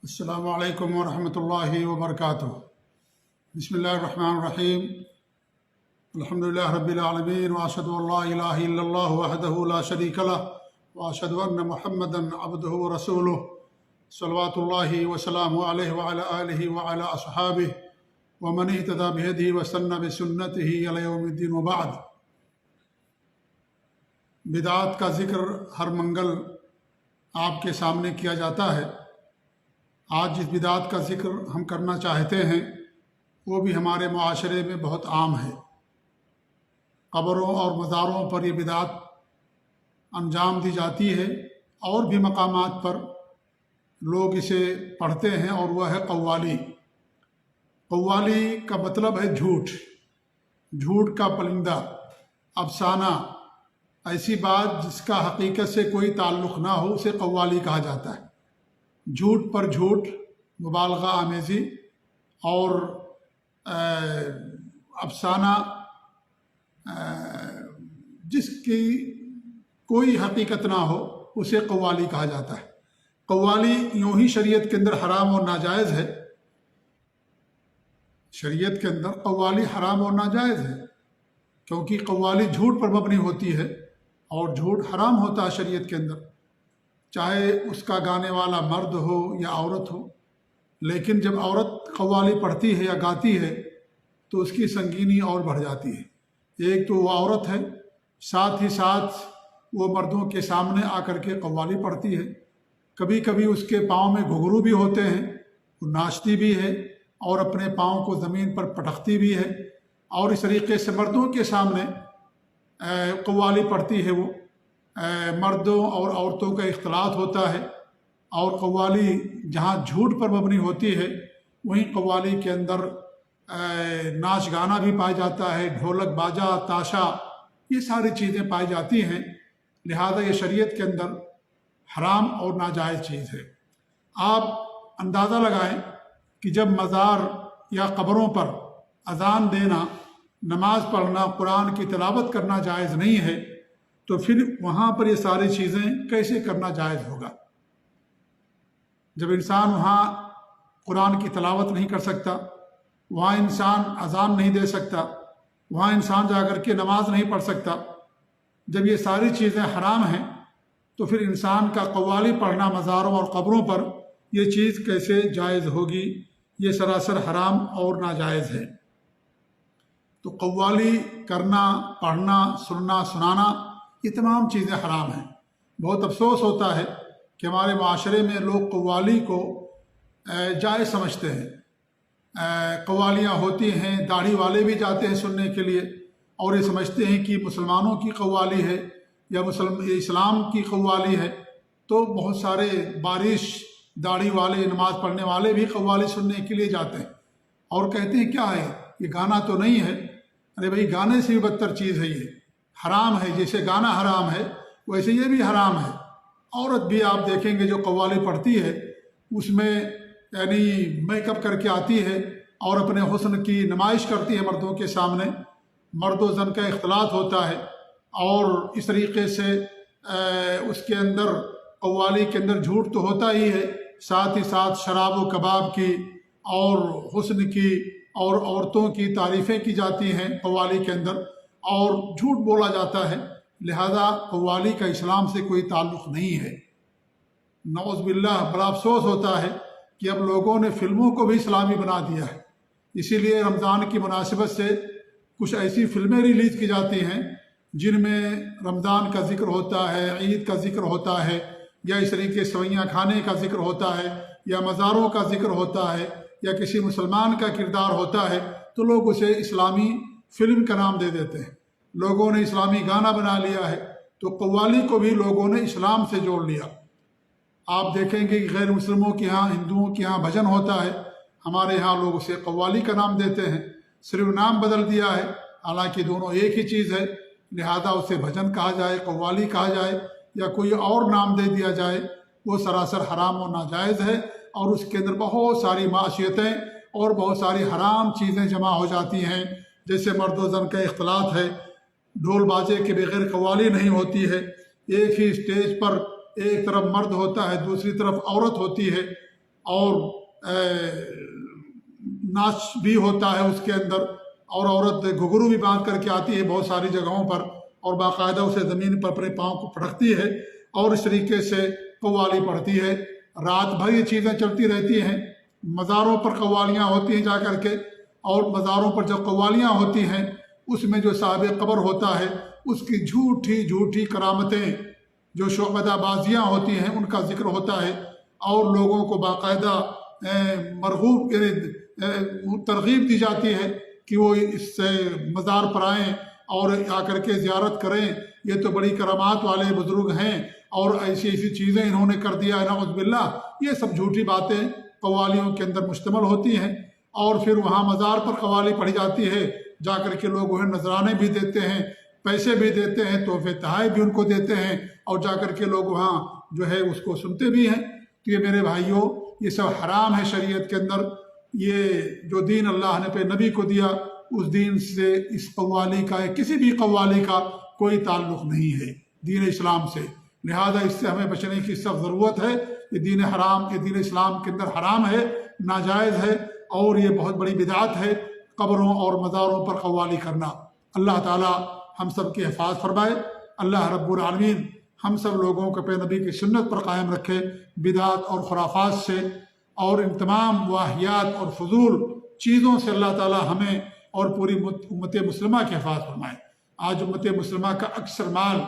السلام علیکم ورحمۃ اللہ وبرکاتہ۔ بسم اللہ الرحمن الرحیم۔ الحمد للہ رب العالمین، واشہد ان لا الہ الا اللہ وحدہ لا شریک لہ، واشہد ان محمدا عبدہ ورسولہ، صلوات اللہ وسلامہ علیہ وعلی آلہ وعلی اصحابہ ومن اہتدی بہدیہ واستنى بسنتہ الی یوم الدین، وبعد۔ بدعات کا ذکر ہر منگل آپ کے سامنے کیا جاتا ہے۔ آج جس بدعات کا ذکر ہم کرنا چاہتے ہیں وہ بھی ہمارے معاشرے میں بہت عام ہے۔ قبروں اور مزاروں پر یہ بدعات انجام دی جاتی ہے، اور بھی مقامات پر لوگ اسے پڑھتے ہیں، اور وہ ہے قوالی۔ قوالی کا مطلب ہے جھوٹ، جھوٹ کا پرندہ، افسانہ، ایسی بات جس کا حقیقت سے کوئی تعلق نہ ہو، اسے قوالی کہا جاتا ہے۔ جھوٹ پر جھوٹ، مبالغہ آمیزی اور افسانہ جس کی کوئی حقیقت نہ ہو، اسے قوالی کہا جاتا ہے۔ قوالی یوں ہی شریعت کے اندر حرام اور ناجائز ہے۔ شریعت کے اندر قوالی حرام اور ناجائز ہے، کیونکہ قوالی جھوٹ پر مبنی ہوتی ہے، اور جھوٹ حرام ہوتا ہے شریعت کے اندر، چاہے اس کا گانے والا مرد ہو یا عورت ہو۔ لیکن جب عورت قوالی پڑھتی ہے یا گاتی ہے تو اس کی سنگینی اور بڑھ جاتی ہے۔ ایک تو وہ عورت ہے، ساتھ ہی ساتھ وہ مردوں کے سامنے آ کر کے قوالی پڑھتی ہے۔ کبھی کبھی اس کے پاؤں میں گھنگرو بھی ہوتے ہیں، وہ ناچتی بھی ہے اور اپنے پاؤں کو زمین پر پٹکتی بھی ہے، اور اس طریقے سے مردوں کے سامنے قوالی پڑھتی ہے۔ وہ مردوں اور عورتوں کا اختلاط ہوتا ہے، اور قوالی جہاں جھوٹ پر مبنی ہوتی ہے وہیں قوالی کے اندر ناچ گانا بھی پایا جاتا ہے، ڈھولک باجا تاشا، یہ ساری چیزیں پائی جاتی ہیں۔ لہذا یہ شریعت کے اندر حرام اور ناجائز چیز ہے۔ آپ اندازہ لگائیں کہ جب مزار یا قبروں پر اذان دینا، نماز پڑھنا، قرآن کی تلاوت کرنا جائز نہیں ہے، تو پھر وہاں پر یہ ساری چیزیں کیسے کرنا جائز ہوگا؟ جب انسان وہاں قرآن کی تلاوت نہیں کر سکتا، وہاں انسان اذان نہیں دے سکتا، وہاں انسان جا کر کے نماز نہیں پڑھ سکتا، جب یہ ساری چیزیں حرام ہیں تو پھر انسان کا قوالی پڑھنا مزاروں اور قبروں پر یہ چیز کیسے جائز ہوگی؟ یہ سراسر حرام اور ناجائز ہے۔ تو قوالی کرنا، پڑھنا، سننا، سنانا، یہ تمام چیزیں حرام ہیں۔ بہت افسوس ہوتا ہے کہ ہمارے معاشرے میں لوگ قوالی کو جائز سمجھتے ہیں۔ قوالیاں ہوتی ہیں، داڑھی والے بھی جاتے ہیں سننے کے لیے، اور یہ سمجھتے ہیں کہ مسلمانوں کی قوالی ہے یا اسلام کی قوالی ہے۔ تو بہت سارے بارش داڑھی والے، نماز پڑھنے والے بھی قوالی سننے کے لیے جاتے ہیں، اور کہتے ہیں کیا ہے یہ، گانا تو نہیں ہے؟ ارے بھائی، گانے سے بھی بدتر چیز ہے، یہ حرام ہے۔ جیسے گانا حرام ہے ویسے یہ بھی حرام ہے۔ عورت بھی آپ دیکھیں گے جو قوالی پڑھتی ہے، اس میں یعنی میک اپ کر کے آتی ہے اور اپنے حسن کی نمائش کرتی ہے مردوں کے سامنے، مرد و زن کا اختلاط ہوتا ہے، اور اس طریقے سے اس کے اندر قوالی کے اندر جھوٹ تو ہوتا ہی ہے، ساتھ ہی ساتھ شراب و کباب کی اور حسن کی اور عورتوں کی تعریفیں کی جاتی ہیں قوالی کے اندر، اور جھوٹ بولا جاتا ہے۔ لہذا قوالی کا اسلام سے کوئی تعلق نہیں ہے۔ نعوذ باللہ، بڑا افسوس ہوتا ہے کہ اب لوگوں نے فلموں کو بھی اسلامی بنا دیا ہے۔ اسی لیے رمضان کی مناسبت سے کچھ ایسی فلمیں ریلیز کی جاتی ہیں جن میں رمضان کا ذکر ہوتا ہے، عید کا ذکر ہوتا ہے، یا اس طریقے سوئیاں کھانے کا ذکر ہوتا ہے، یا مزاروں کا ذکر ہوتا ہے، یا کسی مسلمان کا کردار ہوتا ہے، تو لوگ اسے اسلامی فلم کا نام دے دیتے ہیں۔ لوگوں نے اسلامی گانا بنا لیا ہے، تو قوالی کو بھی لوگوں نے اسلام سے جوڑ لیا۔ آپ دیکھیں گے کہ غیر مسلموں کے ہاں، ہندوؤں کے ہاں بھجن ہوتا ہے، ہمارے ہاں لوگ اسے قوالی کا نام دیتے ہیں، صرف نام بدل دیا ہے، حالانکہ دونوں ایک ہی چیز ہے۔ لہذا اسے بھجن کہا جائے، قوالی کہا جائے، یا کوئی اور نام دے دیا جائے، وہ سراسر حرام و ناجائز ہے، اور اس کے اندر بہت ساری معصیتیں اور بہت ساری حرام چیزیں جمع ہو جاتی ہیں، جیسے مرد و زن کا اختلاط ہے، ڈھول باجے کے بغیر قوالی نہیں ہوتی ہے، ایک ہی اسٹیج پر ایک طرف مرد ہوتا ہے، دوسری طرف عورت ہوتی ہے، اور ناچ بھی ہوتا ہے اس کے اندر، اور عورت گھگرو بھی باندھ کر کے آتی ہے بہت ساری جگہوں پر، اور باقاعدہ اسے زمین پر اپنے پاؤں کو پٹکتی ہے اور اس طریقے سے قوالی پڑھتی ہے۔ رات بھر یہ چیزیں چلتی رہتی ہیں۔ مزاروں پر قوالیاں ہوتی ہیں جا کر کے، اور مزاروں پر جب قوالیاں ہوتی ہیں اس میں جو صاحب قبر ہوتا ہے اس کی جھوٹی جھوٹی کرامتیں، جو شعبدہ بازیاں ہوتی ہیں ان کا ذکر ہوتا ہے، اور لوگوں کو باقاعدہ مرغوب ترغیب دی جاتی ہے کہ وہ اس مزار پر آئیں اور آ کر کے زیارت کریں، یہ تو بڑی کرامات والے بزرگ ہیں اور ایسی ایسی چیزیں انہوں نے کر دیا ہے، نعوذ باللہ۔ یہ سب جھوٹی باتیں قوالیوں کے اندر مشتمل ہوتی ہیں، اور پھر وہاں مزار پر قوالی پڑھی جاتی ہے، جا کر کے لوگ انہیں نذرانے بھی دیتے ہیں، پیسے بھی دیتے ہیں، تحفے تحائف بھی ان کو دیتے ہیں، اور جا کر کے لوگ وہاں جو ہے اس کو سنتے بھی ہیں۔ تو یہ میرے بھائیوں، یہ سب حرام ہے شریعت کے اندر۔ یہ جو دین اللہ نے پہ نبی کو دیا، اس دین سے اس قوالی کا، کسی بھی قوالی کا کوئی تعلق نہیں ہے دین اسلام سے، لہذا اس سے ہمیں بچنے کی سخت ضرورت ہے۔ یہ دین حرام، یہ دین اسلام کے اندر حرام ہے، ناجائز ہے، اور یہ بہت بڑی بدعت ہے قبروں اور مزاروں پر قوالی کرنا۔ اللہ تعالی ہم سب کی حفاظت فرمائے۔ اللہ رب العالمین ہم سب لوگوں کو پہ نبی کی سنت پر قائم رکھے، بدعت اور خرافات سے اور ان تمام واہیات اور فضول چیزوں سے اللہ تعالی ہمیں اور پوری امت مسلمہ کی حفاظت فرمائے۔ آج امت مسلمہ کا اکثر مال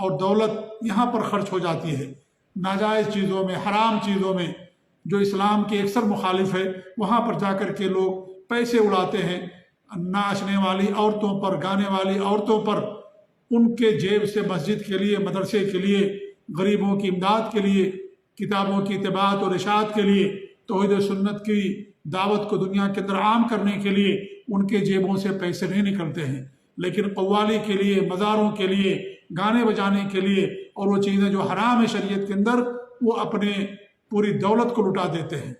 اور دولت یہاں پر خرچ ہو جاتی ہے، ناجائز چیزوں میں، حرام چیزوں میں، جو اسلام کے اکثر مخالف ہے، وہاں پر جا کر کے لوگ پیسے اڑاتے ہیں، ناچنے والی عورتوں پر، گانے والی عورتوں پر، ان کے جیب سے مسجد کے لیے، مدرسے کے لیے، غریبوں کی امداد کے لیے، کتابوں کی طباعت اور اشاعت کے لیے، توحید و سنت کی دعوت کو دنیا کے اندر عام کرنے کے لیے ان کے جیبوں سے پیسے نہیں نکلتے ہیں، لیکن قوالی کے لیے، مزاروں کے لیے، گانے بجانے کے لیے، اور وہ چیزیں جو حرام ہے شریعت کے اندر، وہ اپنے پوری دولت کو لٹا دیتے ہیں۔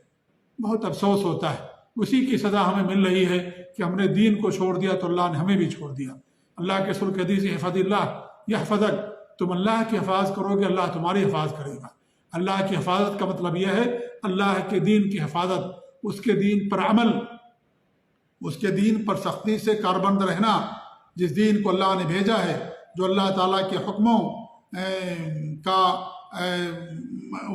بہت افسوس ہوتا ہے۔ اسی کی سزا ہمیں مل رہی ہے کہ ہم نے دین کو چھوڑ دیا تو اللہ نے ہمیں بھی چھوڑ دیا۔ اللہ کے رسول کی حدیث ہے، احفظ اللہ یحفظک، تم اللہ کی حفاظت کرو گے اللہ تمہاری حفاظت کرے گا۔ اللہ کی حفاظت کا مطلب یہ ہے اللہ کے دین کی حفاظت، اس کے دین پر عمل، اس کے دین پر سختی سے کاربند رہنا، جس دین کو اللہ نے بھیجا ہے، جو اللہ تعالیٰ کے حکموں کا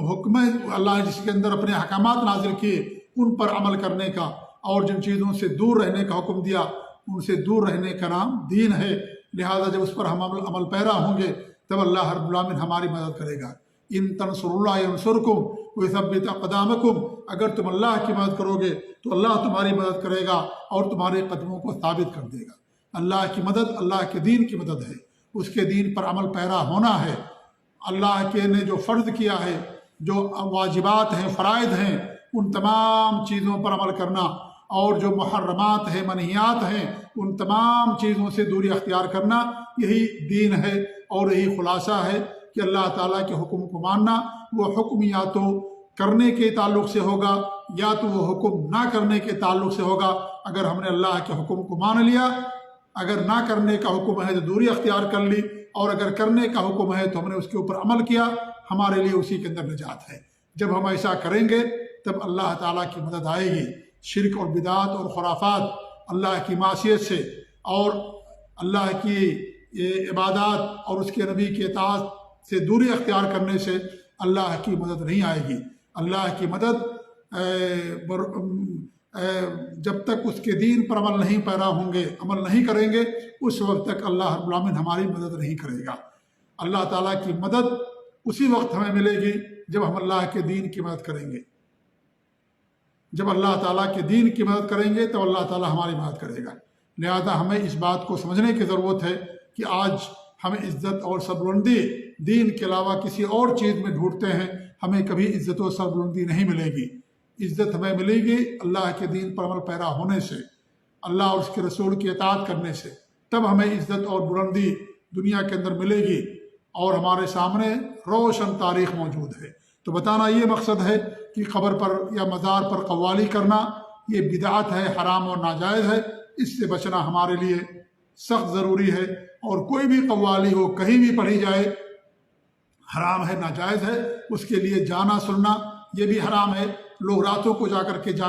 حکم، اللہ نے جس کے اندر اپنے احکامات نازل کیے ان پر عمل کرنے کا، اور جن چیزوں سے دور رہنے کا حکم دیا ان سے دور رہنے کا نام دین ہے۔ لہذا جب اس پر ہم عمل پیرا ہوں گے تب اللہ رب العالمین ہماری مدد کرے گا۔ ان تنصروا اللہ ینصرکم ویثبت اقدامکم، اگر تم اللہ کی مدد کرو گے تو اللہ تمہاری مدد کرے گا اور تمہارے قدموں کو ثابت کر دے گا۔ اللہ کی مدد اللہ کے دین کی مدد ہے، اس کے دین پر عمل پیرا ہونا ہے۔ اللہ کے نے جو فرض کیا ہے، جو واجبات ہیں، فرائض ہیں، ان تمام چیزوں پر عمل کرنا، اور جو محرمات ہیں، منہیات ہیں، ان تمام چیزوں سے دوری اختیار کرنا، یہی دین ہے اور یہی خلاصہ ہے کہ اللہ تعالیٰ کے حکم کو ماننا۔ وہ حکم یا تو کرنے کے تعلق سے ہوگا یا تو وہ حکم نہ کرنے کے تعلق سے ہوگا۔ اگر ہم نے اللہ کے حکم کو مان لیا، اگر نہ کرنے کا حکم ہے تو دوری اختیار کر لی، اور اگر کرنے کا حکم ہے تو ہم نے اس کے اوپر عمل کیا، ہمارے لیے اسی کے اندر نجات ہے۔ جب ہم ایسا کریں گے تب اللہ تعالیٰ کی مدد آئے گی۔ شرک اور بدعات اور خرافات، اللہ کی معصیت سے اور اللہ کی عبادات اور اس کے نبی کی اطاعت سے دوری اختیار کرنے سے اللہ کی مدد نہیں آئے گی۔ اللہ کی مدد جب تک اس کے دین پر عمل نہیں پیرا ہوں گے، عمل نہیں کریں گے، اس وقت تک اللہ رب العالمین ہماری مدد نہیں کرے گا۔ اللہ تعالیٰ کی مدد اسی وقت ہمیں ملے گی جب ہم اللہ کے دین کی مدد کریں گے۔ جب اللہ تعالیٰ کے دین کی مدد کریں گے تو اللہ تعالیٰ ہماری مدد کرے گا۔ لہذا ہمیں اس بات کو سمجھنے کی ضرورت ہے کہ آج ہمیں عزت اور سربلندی دین کے علاوہ کسی اور چیز میں ڈھونڈتے ہیں، ہمیں کبھی عزت و سربلندی نہیں ملے گی۔ عزت ہمیں ملے گی اللہ کے دین پر عمل پیرا ہونے سے، اللہ اور اس کے رسول کی اطاعت کرنے سے، تب ہمیں عزت اور بلندی دنیا کے اندر ملے گی، اور ہمارے سامنے روشن تاریخ موجود ہے۔ تو بتانا یہ مقصد ہے کہ قبر پر یا مزار پر قوالی کرنا یہ بدعت ہے، حرام اور ناجائز ہے، اس سے بچنا ہمارے لیے سخت ضروری ہے۔ اور کوئی بھی قوالی ہو، کہیں بھی پڑھی جائے، حرام ہے، ناجائز ہے، اس کے لیے جانا سننا یہ بھی حرام ہے، لوگ راتوں کو جا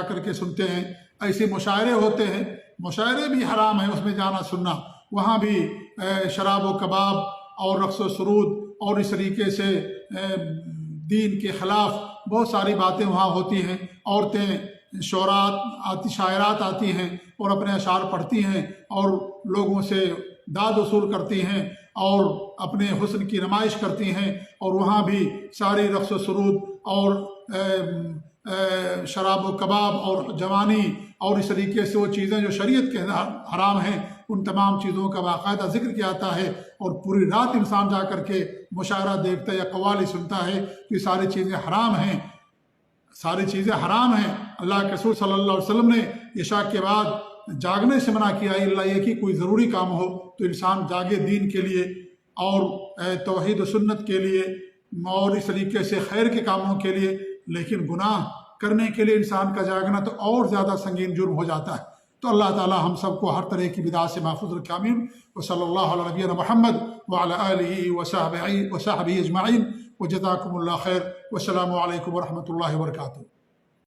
کر کے سنتے ہیں، ایسے مشاعرے ہوتے ہیں، مشاعرے بھی حرام ہیں، اس میں جانا سننا، وہاں بھی شراب و کباب اور رقص و سرود اور اس طریقے سے دین کے خلاف بہت ساری باتیں وہاں ہوتی ہیں۔ عورتیں شاعرات آتی ہیں اور اپنے اشعار پڑھتی ہیں اور لوگوں سے داد وصول کرتی ہیں اور اپنے حسن کی نمائش کرتی ہیں، اور وہاں بھی ساری رقص و سرود اور شراب و کباب اور جوانی اور اس طریقے سے وہ چیزیں جو شریعت کے حرام ہیں، ان تمام چیزوں کا باقاعدہ ذکر کیا جاتا ہے، اور پوری رات انسان جا کر کے مشاعرہ دیکھتا ہے یا قوالی سنتا ہے، تو یہ ساری چیزیں حرام ہیں، ساری چیزیں حرام ہیں۔ اللہ کے رسول صلی اللہ علیہ وسلم نے عشاء کے بعد جاگنے سے منع کیا، اللہ یہ کہ کوئی ضروری کام ہو تو انسان جاگے دین کے لیے اور توحید و سنت کے لیے اور اس طریقے سے خیر کے کاموں کے لیے، لیکن گناہ کرنے کے لیے انسان کا جاگنا تو اور زیادہ سنگین جرم ہو جاتا ہے۔ تو اللہ تعالی ہم سب کو ہر طرح کی بدعات سے محفوظ رکھے، آمین۔ وصلی اللہ علی نبینا محمد وعلی آلہ وصحبہ اجمعین، وجزاکم اللہ خیر، والسلام علیکم ورحمۃ اللہ وبرکاتہ۔